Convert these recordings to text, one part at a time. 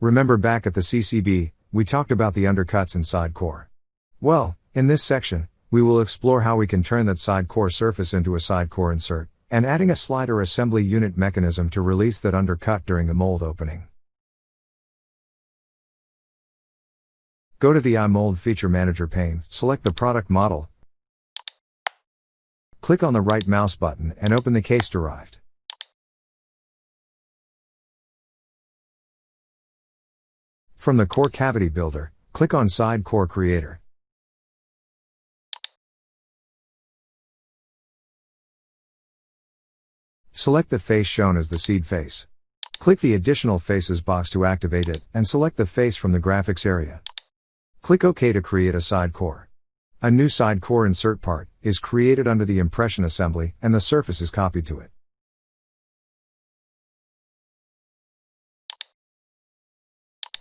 Remember back at the CCB, we talked about the undercuts in Sidecore. Well, in this section, we will explore how we can turn that Sidecore surface into a Sidecore insert, and adding a slider assembly unit mechanism to release that undercut during the mold opening. Go to the iMold Feature Manager pane, select the product model, click on the right mouse button and open the case derived. From the Core Cavity Builder, click on Sidecore Creator. Select the face shown as the seed face. Click the Additional Faces box to activate it, and select the face from the graphics area. Click OK to create a Sidecore. A new Sidecore insert part is created under the impression assembly, and the surface is copied to it.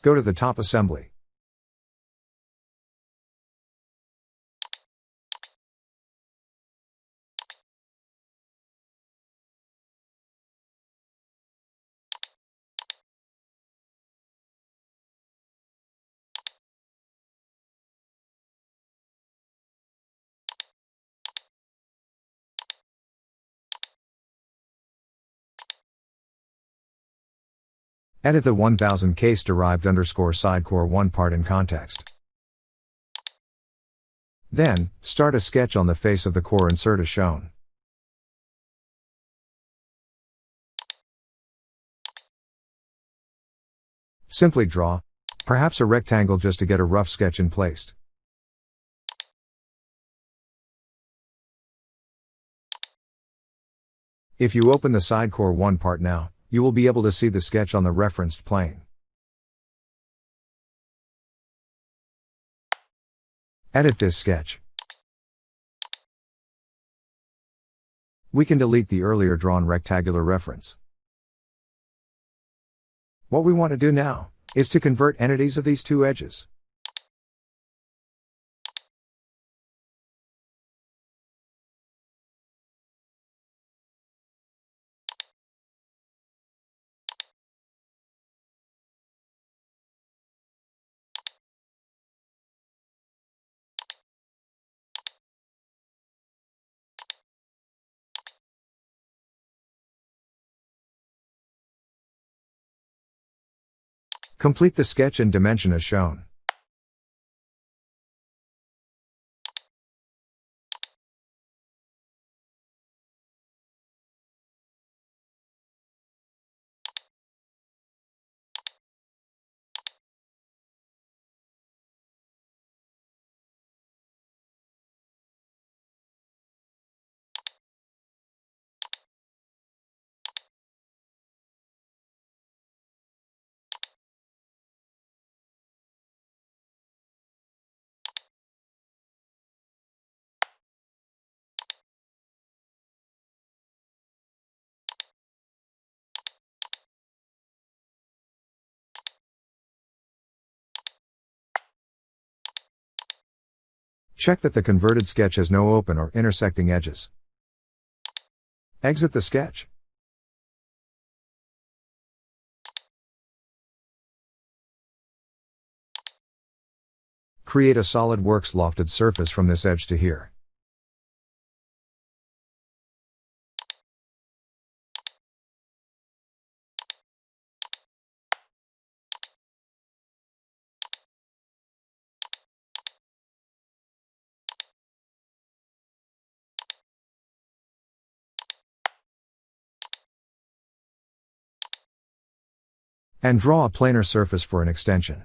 Go to the top assembly. Edit the 1000 case derived _Sidecore 1 part in context. Then, start a sketch on the face of the core insert as shown. Simply draw, perhaps a rectangle just to get a rough sketch in place. If you open the Sidecore 1 part now, you will be able to see the sketch on the referenced plane. Edit this sketch. We can delete the earlier drawn rectangular reference. What we want to do now is to convert entities of these two edges. Complete the sketch and dimension as shown. Check that the converted sketch has no open or intersecting edges. Exit the sketch. Create a SolidWorks lofted surface from this edge to here. And draw a planar surface for an extension.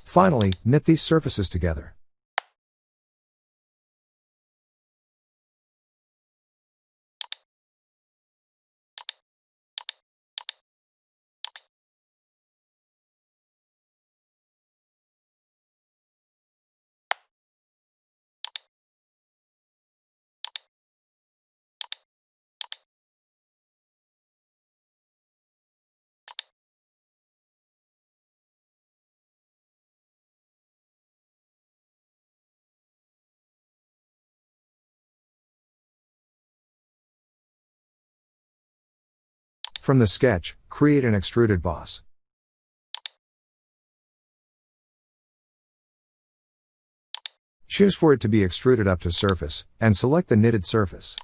Finally, knit these surfaces together. From the sketch, create an extruded boss. Choose for it to be extruded up to surface, and select the knitted surface.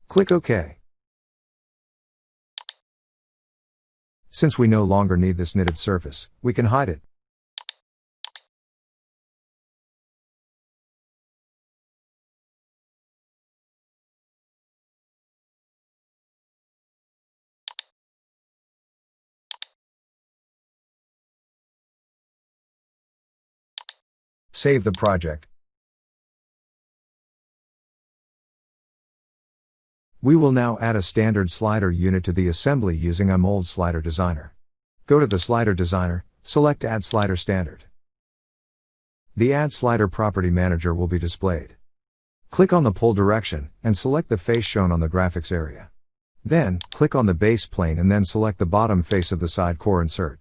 Click OK. Since we no longer need this knitted surface, we can hide it. Save the project. We will now add a standard slider unit to the assembly using a mold slider designer. Go to the slider designer, select Add Slider Standard. The Add Slider Property Manager will be displayed. Click on the pull direction, and select the face shown on the graphics area. Then, click on the base plane and then select the bottom face of the Sidecore insert.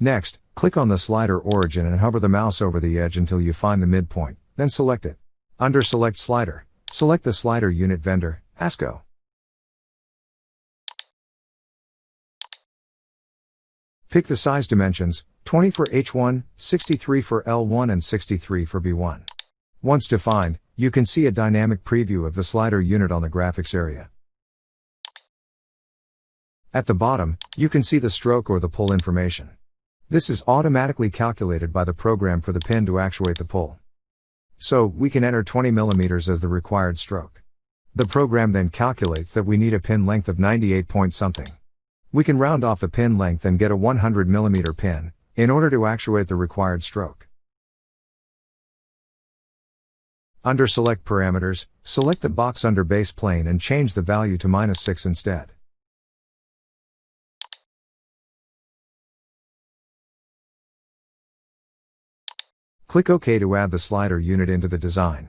Next, click on the slider origin and hover the mouse over the edge until you find the midpoint, then select it. Under Select Slider, select the slider unit vendor, ASCO. Pick the size dimensions, 20 for H1, 63 for L1 and 63 for B1. Once defined, you can see a dynamic preview of the slider unit on the graphics area. At the bottom, you can see the stroke or the pull information. This is automatically calculated by the program for the pin to actuate the pull. So, we can enter 20 mm as the required stroke. The program then calculates that we need a pin length of 98 point something. We can round off the pin length and get a 100 mm pin, in order to actuate the required stroke. Under Select Parameters, select the box under base plane and change the value to -6 instead. Click OK to add the slider unit into the design.